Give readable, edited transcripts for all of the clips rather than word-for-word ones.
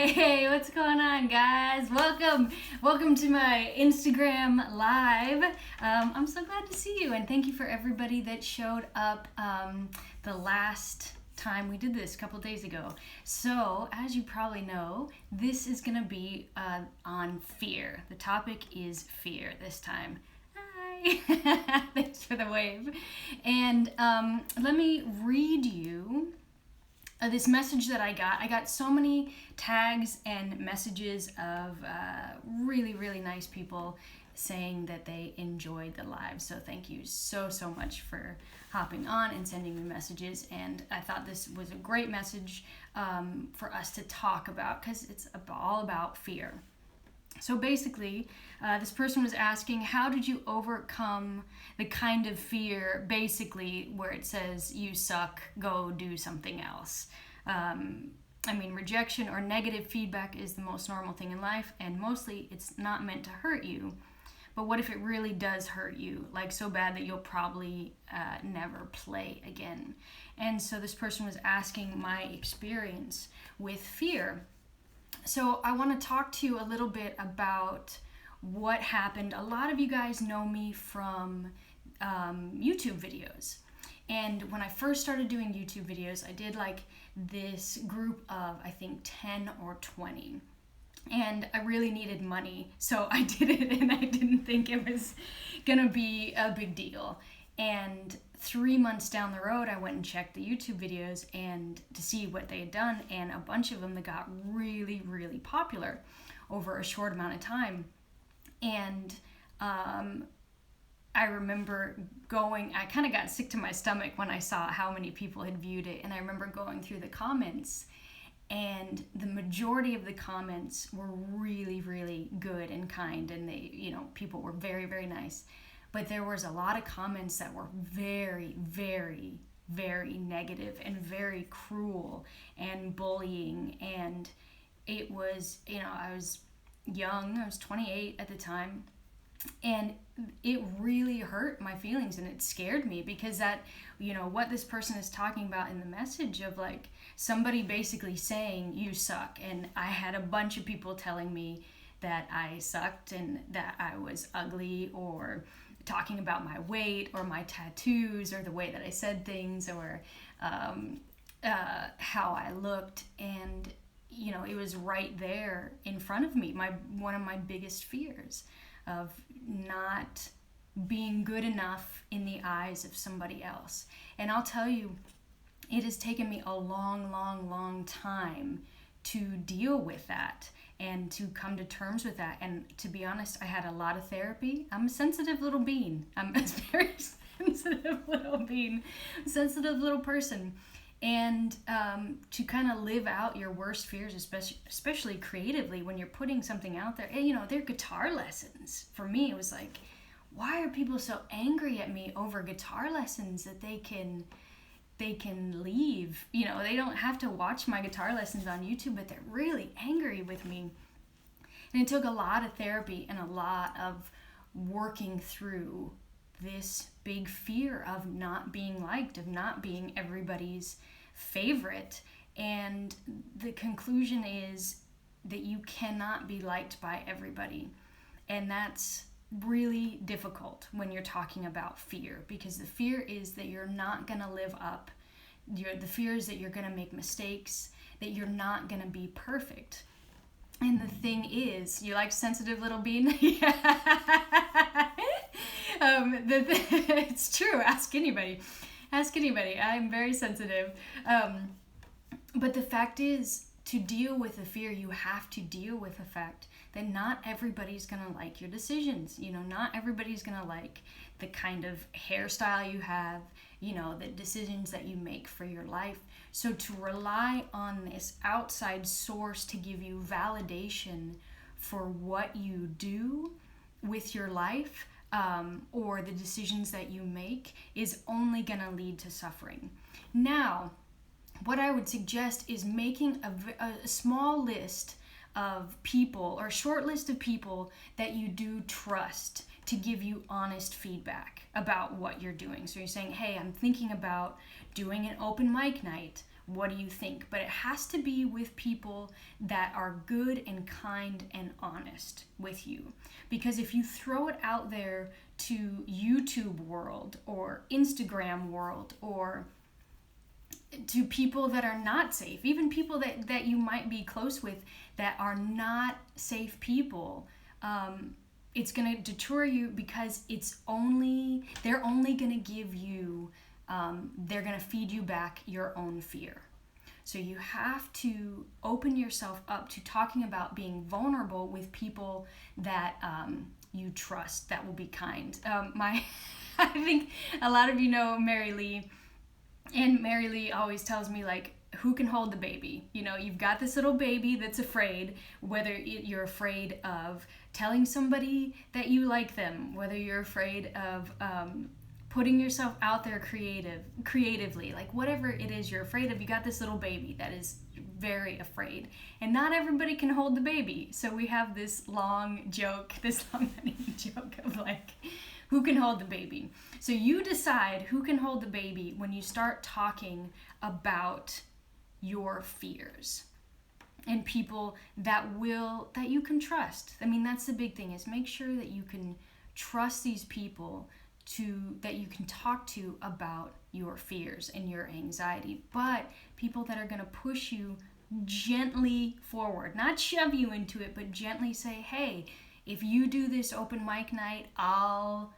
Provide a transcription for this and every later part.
Hey, what's going on, guys? Welcome to my Instagram live. I'm so glad to see you, and thank you for everybody that showed up the last time we did this a couple days ago. So, as you probably know, this is gonna be on fear. The topic is fear this time. Hi, thanks for the wave. And let me read you this message that I got. I got so many tags and messages of really nice people saying that they enjoyed the live. So thank you so much for hopping on and sending me messages. And I thought this was a great message for us to talk about, because it's all about fear. So basically, this person was asking, how did you overcome the kind of fear, basically, where it says, you suck, go do something else? Rejection or negative feedback is the most normal thing in life, and mostly it's not meant to hurt you. But what if it really does hurt you, like so bad that you'll probably never play again? And so this person was asking my experience with fear. So I want to talk to you a little bit about what happened. A lot of you guys know me from YouTube videos. And when I first started doing YouTube videos, I did like this group of, I think, 10 or 20. And I really needed money, so I did it, and I didn't think it was gonna be a big deal. And 3 months down the road, I went and checked the YouTube videos and to see what they had done, and a bunch of them that got really popular over a short amount of time. And I remember I kind of got sick to my stomach when I saw how many people had viewed it, and I remember going through the comments, and the majority of the comments were really good and kind, and they, people were very nice. But there was a lot of comments that were very negative and very cruel and bullying. And it was, I was young, I was 28 at the time, and it really hurt my feelings, and it scared me, because that, what this person is talking about in the message of like somebody basically saying you suck. And I had a bunch of people telling me that I sucked and that I was ugly, or talking about my weight or my tattoos or the way that I said things, or how I looked. And it was right there in front of me, one of my biggest fears of not being good enough in the eyes of somebody else. And I'll tell you, it has taken me a long time to deal with that and to come to terms with that. And to be honest, I had a lot of therapy. I'm a sensitive little bean. I'm a very sensitive little person. And to kind of live out your worst fears, especially creatively, when you're putting something out there. And, they're guitar lessons. For me, it was like, why are people so angry at me over guitar lessons that they can leave? They don't have to watch my guitar lessons on YouTube, but they're really angry with me. And it took a lot of therapy and a lot of working through this big fear of not being liked, of not being everybody's favorite. And the conclusion is that you cannot be liked by everybody. And that's really difficult when you're talking about fear, because the fear is that you're not going to live up. The fear is that you're going to make mistakes, that you're not going to be perfect. And the thing is, you like sensitive little bean? It's true. Ask anybody. I'm very sensitive. But the fact is, to deal with the fear, you have to deal with the fact that not everybody's going to like your decisions. Not everybody's going to like the kind of hairstyle you have, the decisions that you make for your life. So to rely on this outside source to give you validation for what you do with your life, or the decisions that you make, is only going to lead to suffering. Now, what I would suggest is making a small list of people, or a short list of people that you do trust to give you honest feedback about what you're doing. So you're saying, hey, I'm thinking about doing an open mic night. What do you think? But it has to be with people that are good and kind and honest with you. Because if you throw it out there to YouTube world or Instagram world, or to people that are not safe, even people that you might be close with that are not safe people, it's going to deter you, because they're only going to give you, they're going to feed you back your own fear. So you have to open yourself up to talking about being vulnerable with people that you trust, that will be kind. I think a lot of you know Mary Lee, and Mary Lee always tells me, like, who can hold the baby? You've got this little baby that's afraid, whether you're afraid of telling somebody that you like them, whether you're afraid of putting yourself out there creatively, like whatever it is you're afraid of, you got this little baby that is very afraid. And not everybody can hold the baby. So we have this long joke of like, who can hold the baby? So you decide who can hold the baby when you start talking about your fears, and people that you can trust. I mean, that's the big thing, is make sure that you can trust these people that you can talk to about your fears and your anxiety, but people that are going to push you gently forward, not shove you into it, but gently say, hey, if you do this open mic night, I'll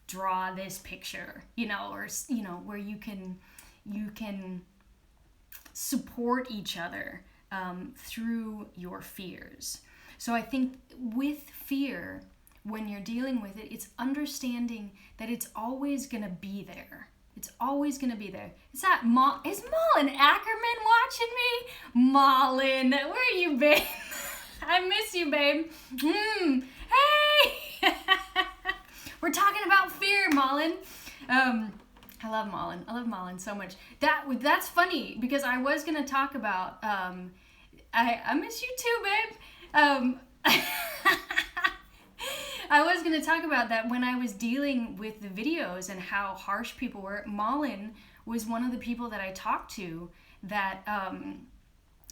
draw this picture, or where you can support each other through your fears. So I think with fear, when you're dealing with it, it's understanding that it's always going to be there. It's always going to be there. Is Malin Ackerman watching me? Malin, where you been? I miss you, babe. Hey! We're talking about fear, Malin. I love Malin. I love Malin so much. That's funny, because I was going to talk about, I miss you too, babe. I was going to talk about that when I was dealing with the videos and how harsh people were. Malin was one of the people that I talked to that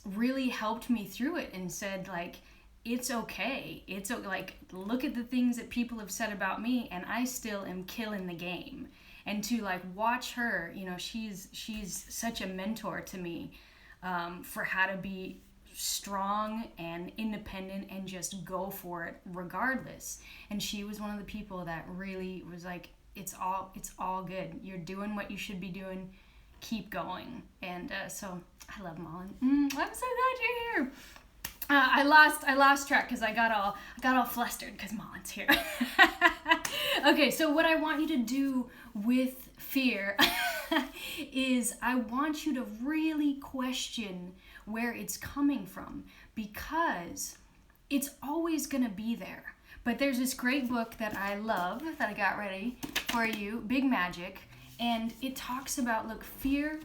really helped me through it and said, like, it's okay. Like, look at the things that people have said about me, and I still am killing the game. And to like watch her, she's such a mentor to me, for how to be strong and independent and just go for it regardless. And she was one of the people that really was like, it's all good. You're doing what you should be doing. Keep going. And so I love Malin. I'm so glad you're here. I lost track because I got all flustered because Malin's here. Okay, so what I want you to do with fear is I want you to really question where it's coming from, because it's always going to be there. But there's this great book that I love that I got ready for you, Big Magic, and it talks about, look, fear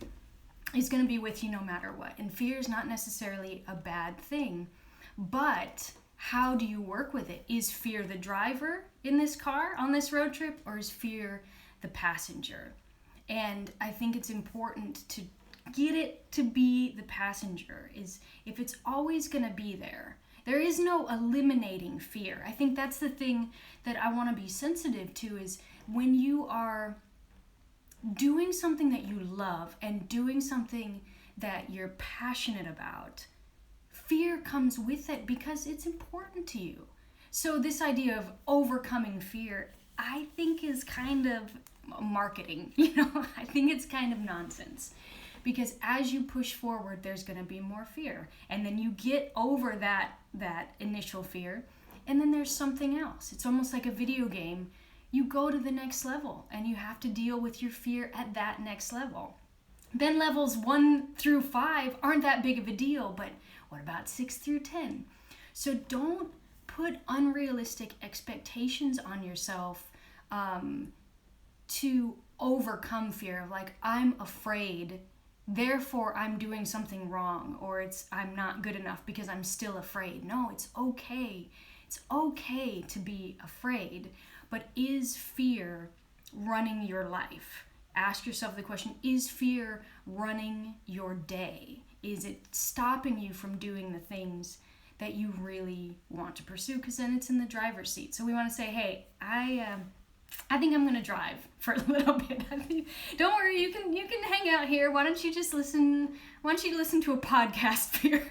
is going to be with you no matter what. And fear is not necessarily a bad thing, but how do you work with it? Is fear the driver in this car on this road trip, or is fear the passenger? And I think it's important to get it to be the passenger. Is if it's always going to be there, There is no eliminating fear. I think that's the thing that I want to be sensitive to, is when you are doing something that you love and doing something that you're passionate about, fear comes with it because it's important to you. So this idea of overcoming fear, I think is kind of marketing, I think it's kind of nonsense. Because as you push forward, there's going to be more fear. And then you get over that initial fear, and then there's something else. It's almost like a video game. You go to the next level, and you have to deal with your fear at that next level. Then levels 1 through 5 aren't that big of a deal, but what about 6 through 10? So don't put unrealistic expectations on yourself to overcome fear of like, I'm afraid, therefore I'm doing something wrong, or I'm not good enough because I'm still afraid. No, it's okay. It's okay to be afraid, but is fear running your life? Ask yourself the question, is fear running your day? Is it stopping you from doing the things that you really want to pursue? Because then it's in the driver's seat. So we want to say, hey, I think I'm going to drive for a little bit. Don't worry, you can hang out here. Why don't you listen to a podcast here?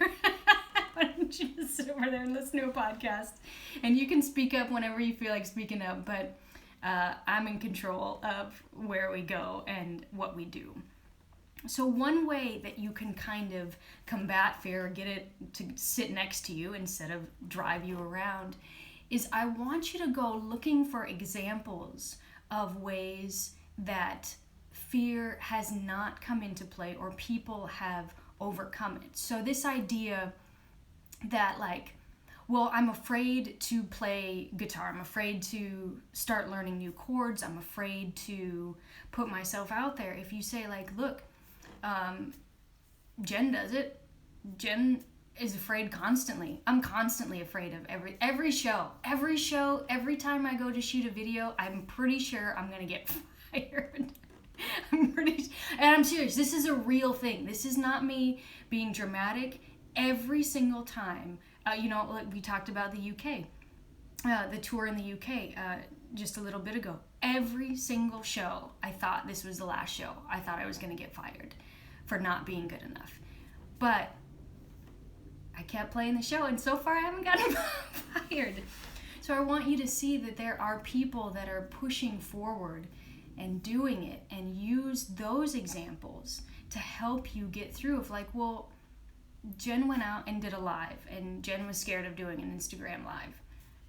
Why don't you just sit over there and listen to a podcast? And you can speak up whenever you feel like speaking up, but I'm in control of where we go and what we do. So one way that you can kind of combat fear, or get it to sit next to you instead of drive you around, is I want you to go looking for examples of ways that fear has not come into play or people have overcome it. So this idea that like, well, I'm afraid to play guitar. I'm afraid to start learning new chords. I'm afraid to put myself out there. If you say like, look, Jen does it. Jen is afraid constantly. I'm constantly afraid of every show. Every time I go to shoot a video, I'm pretty sure I'm gonna get fired. And I'm serious. This is a real thing. This is not me being dramatic. Every single time, like we talked about the UK, the tour in the UK just a little bit ago. Every single show, I thought this was the last show. I thought I was gonna get fired for not being good enough. But I kept playing the show, and so far I haven't gotten fired. So I want you to see that there are people that are pushing forward and doing it, and use those examples to help you get through of like, well, Jen went out and did a live, and Jen was scared of doing an Instagram live.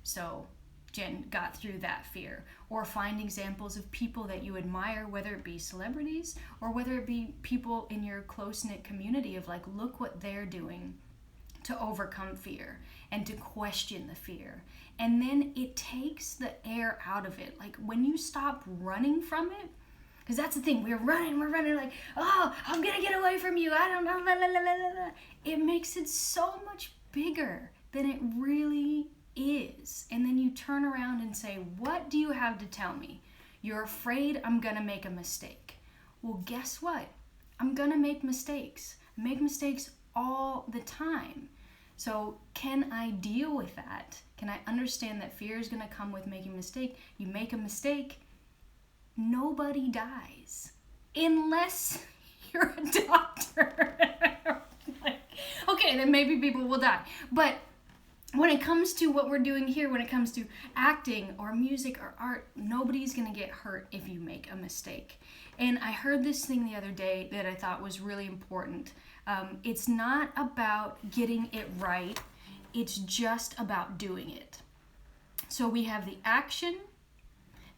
So Jen got through that fear. Or find examples of people that you admire, whether it be celebrities or whether it be people in your close-knit community of like, look what they're doing to overcome fear and to question the fear. And then it takes the air out of it. Like when you stop running from it, because that's the thing, we're running like, oh, I'm gonna get away from you, I don't know, la, la, la, la, la. It makes it so much bigger than it really is. And then you turn around and say, what do you have to tell me? You're afraid I'm gonna make a mistake. Well, guess what? I'm gonna make mistakes. I make mistakes all the time. So can I deal with that? Can I understand that fear is gonna come with making a mistake? You make a mistake, nobody dies. Unless you're a doctor. Like, okay, then maybe people will die. But when it comes to what we're doing here, when it comes to acting or music or art, nobody's gonna get hurt if you make a mistake. And I heard this thing the other day that I thought was really important. It's not about getting it right, it's just about doing it. So we have the action,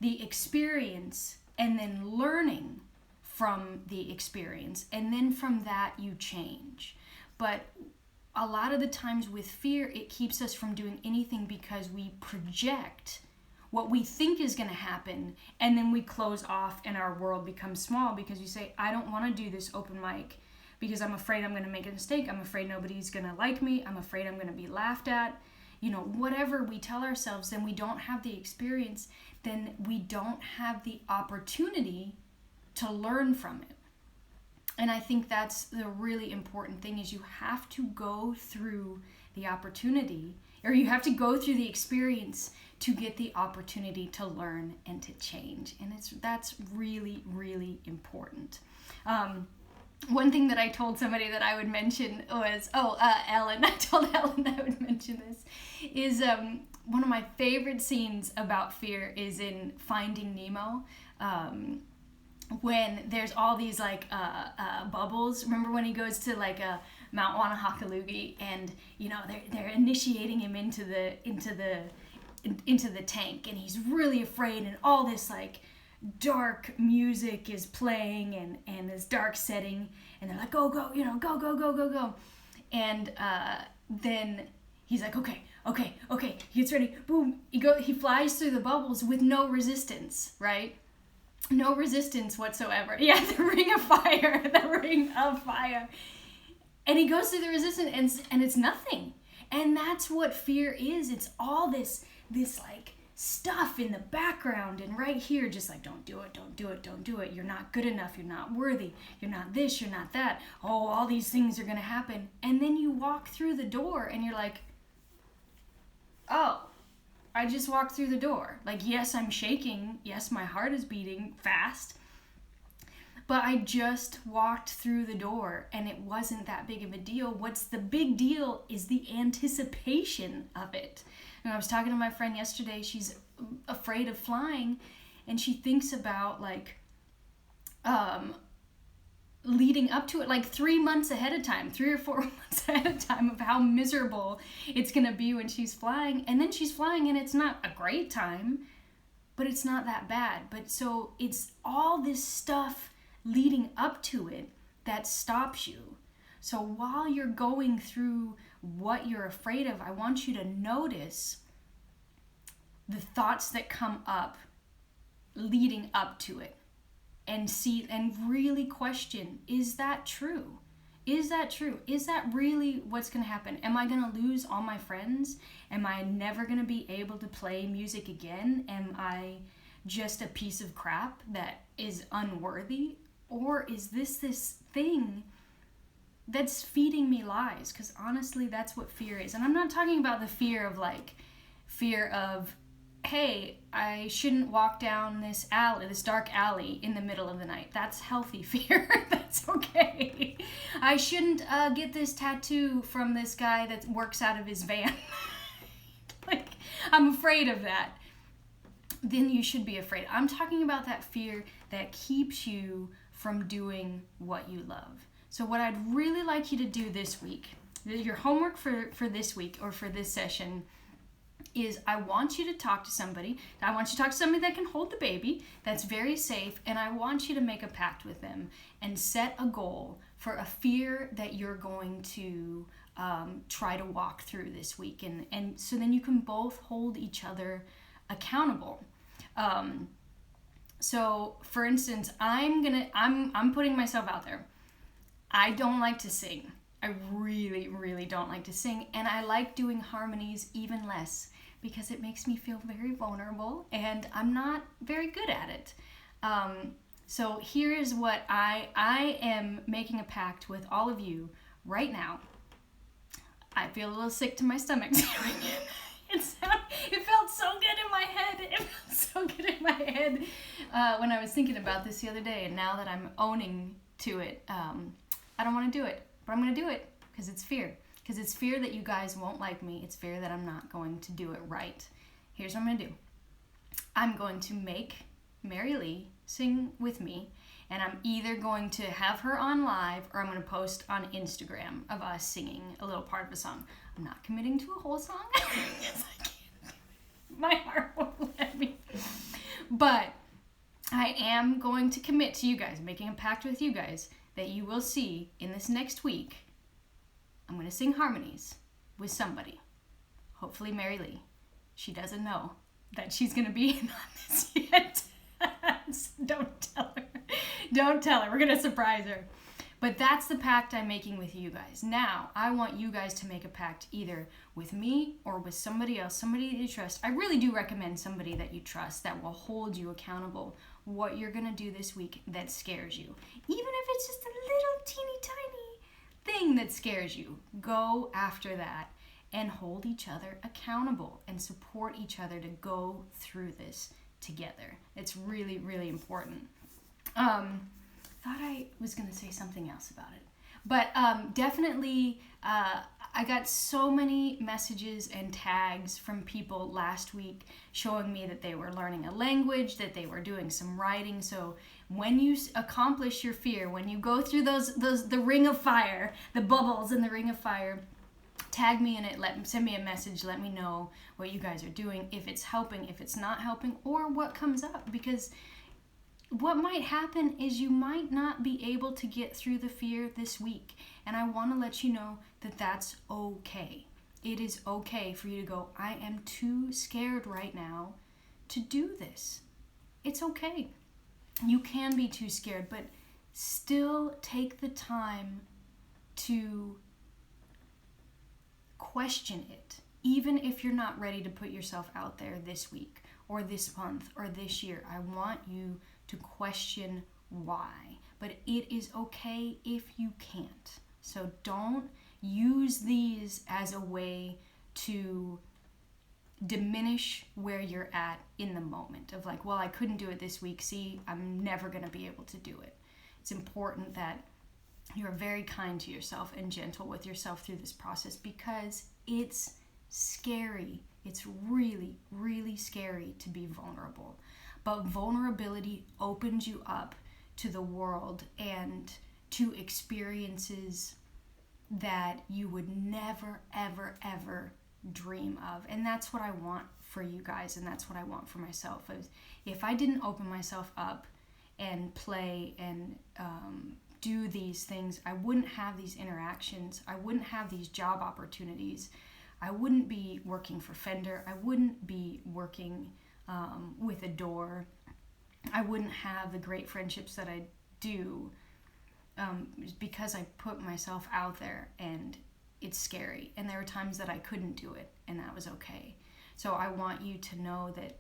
the experience, and then learning from the experience. And then from that, you change. But a lot of the times with fear, it keeps us from doing anything because we project what we think is going to happen, and then we close off and our world becomes small because we say, I don't want to do this open mic because I'm afraid I'm going to make a mistake. I'm afraid nobody's going to like me. I'm afraid I'm going to be laughed at. Whatever we tell ourselves, then we don't have the experience, then we don't have the opportunity to learn from it. And I think that's the really important thing, is you have to go through the opportunity, or you have to go through the experience to get the opportunity to learn and to change. And that's really, really important. One thing that I told somebody that I would mention was, Ellen, I told Ellen I would mention this, is one of my favorite scenes about fear is in Finding Nemo. When there's all these like bubbles. Remember when he goes to like Mount Wanahakalugi, and you know they're initiating him into the tank, and he's really afraid, and all this like dark music is playing, and this dark setting, and they're like, go, you know, go, and then he's like, okay, he gets ready, boom, he flies through the bubbles with no resistance, right? No resistance whatsoever. Yeah, the ring of fire. And he goes through the resistance, and it's nothing. And that's what fear is. It's all this like stuff in the background, and right here, just like, don't do it. You're not good enough. You're not worthy. You're not this. You're not that. Oh, all these things are going to happen. And then you walk through the door, and you're like, oh, I just walked through the door. Like, yes, I'm shaking. Yes, my heart is beating fast. But I just walked through the door, and it wasn't that big of a deal. What's the big deal is the anticipation of it. And I was talking to my friend yesterday. She's afraid of flying, and she thinks about like leading up to it, like 3 months ahead of time, 3 or 4 months ahead of time, of how miserable it's gonna be when she's flying. And then she's flying, and it's not a great time, but it's not that bad. But so it's all this stuff leading up to it that stops you. So while you're going through what you're afraid of, I want you to notice the thoughts that come up leading up to it. And see, and really question, is that true? Is that true? Is that really what's going to happen? Am I going to lose all my friends? Am I never going to be able to play music again? Am I just a piece of crap that is unworthy? Or is this thing that's feeding me lies? Because honestly, that's what fear is. And I'm not talking about the fear of, hey, I shouldn't walk down this dark alley in the middle of the night. That's healthy fear. That's okay. I shouldn't get this tattoo from this guy that works out of his van. Like, I'm afraid of that. Then you should be afraid. I'm talking about that fear that keeps you from doing what you love. So what I'd really like you to do this week, your homework for this week or for this session, is I want you to talk to somebody. I want you to talk to somebody that can hold the baby, that's very safe, and I want you to make a pact with them and set a goal for a fear that you're going to try to walk through this week. And so then you can both hold each other accountable. So for instance, I'm putting myself out there. I don't like to sing. I really, really don't like to sing, and I like doing harmonies even less because it makes me feel very vulnerable, and I'm not very good at it. So here is what I am making a pact with all of you right now. I feel a little sick to my stomach. It felt so good in my head. It felt so good in my head when I was thinking about this the other day, and now that I'm owning to it, I don't want to do it. But I'm going to do it because it's fear. Because it's fear that you guys won't like me. It's fear that I'm not going to do it right. Here's what I'm going to do. I'm going to make Mary Lee sing with me. And I'm either going to have her on live or I'm going to post on Instagram of us singing a little part of a song. I'm not committing to a whole song. Yes, I can't. My heart won't let me. But I am going to commit to you guys, making a pact with you guys, that you will see in this next week, I'm going to sing harmonies with somebody. Hopefully Mary Lee. She doesn't know that she's going to be in on this yet. Don't tell her. Don't tell her. We're going to surprise her. But that's the pact I'm making with you guys. Now, I want you guys to make a pact either with me or with somebody else, somebody that you trust. I really do recommend somebody that you trust that will hold you accountable what you're going to do this week that scares you. Even if it's just a little teeny tiny thing that scares you, go after that and hold each other accountable and support each other to go through this together. It's really, really important. Thought I was going to say something else about it. But definitely, I got so many messages and tags from people last week showing me that they were learning a language, that they were doing some writing. So when you accomplish your fear, when you go through the ring of fire, the bubbles in the ring of fire, tag me in it, send me a message, let me know what you guys are doing, if it's helping, if it's not helping, or what comes up. Because what might happen is you might not be able to get through the fear this week. And I want to let you know that that's okay. It is okay for you to go, I am too scared right now to do this. It's okay. You can be too scared, but still take the time to question it. Even if you're not ready to put yourself out there this week or this month or this year, I want you to question why. But it is okay if you can't. So don't use these as a way to diminish where you're at in the moment of like, well, I couldn't do it this week. See, I'm never going to be able to do it. It's important that you're very kind to yourself and gentle with yourself through this process because it's scary. It's really, really scary to be vulnerable. But vulnerability opens you up to the world and to experiences that you would never, ever, ever dream of. And that's what I want for you guys, and that's what I want for myself. If I didn't open myself up and play and do these things, I wouldn't have these interactions. I wouldn't have these job opportunities. I wouldn't be working for Fender. I wouldn't be working with Adore. I wouldn't have the great friendships that I do because I put myself out there, and it's scary. And there were times that I couldn't do it, and that was okay. So I want you to know that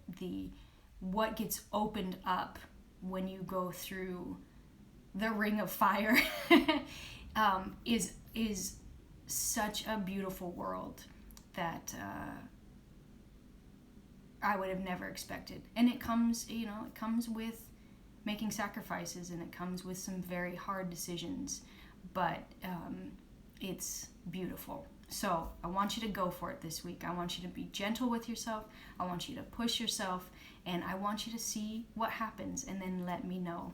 what gets opened up when you go through the ring of fire is such a beautiful world that I would have never expected. And it comes with making sacrifices, and it comes with some very hard decisions, but it's beautiful. So I want you to go for it this week. I want you to be gentle with yourself. I want you to push yourself, and I want you to see what happens and then let me know.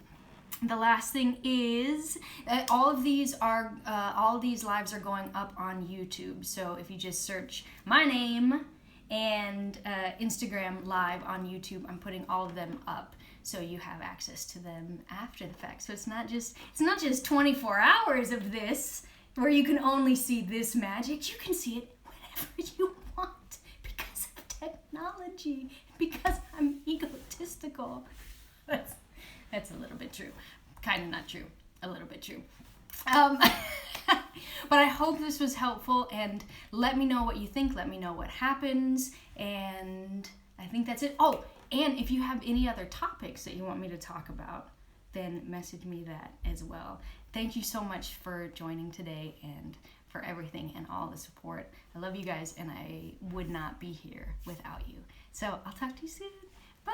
The last thing is that all of these lives are going up on YouTube. So if you just search my name and Instagram live on YouTube, I'm putting all of them up so you have access to them after the fact. So it's not just 24 hours of this where you can only see this magic. You can see it whenever you want because of technology, because I'm egotistical. That's a little bit true. Kind of not true. A little bit true. But I hope this was helpful, and let me know what you think. Let me know what happens, and I think that's it. Oh, and if you have any other topics that you want me to talk about, then message me that as well. Thank you so much for joining today and for everything and all the support. I love you guys, and I would not be here without you. So I'll talk to you soon. Bye.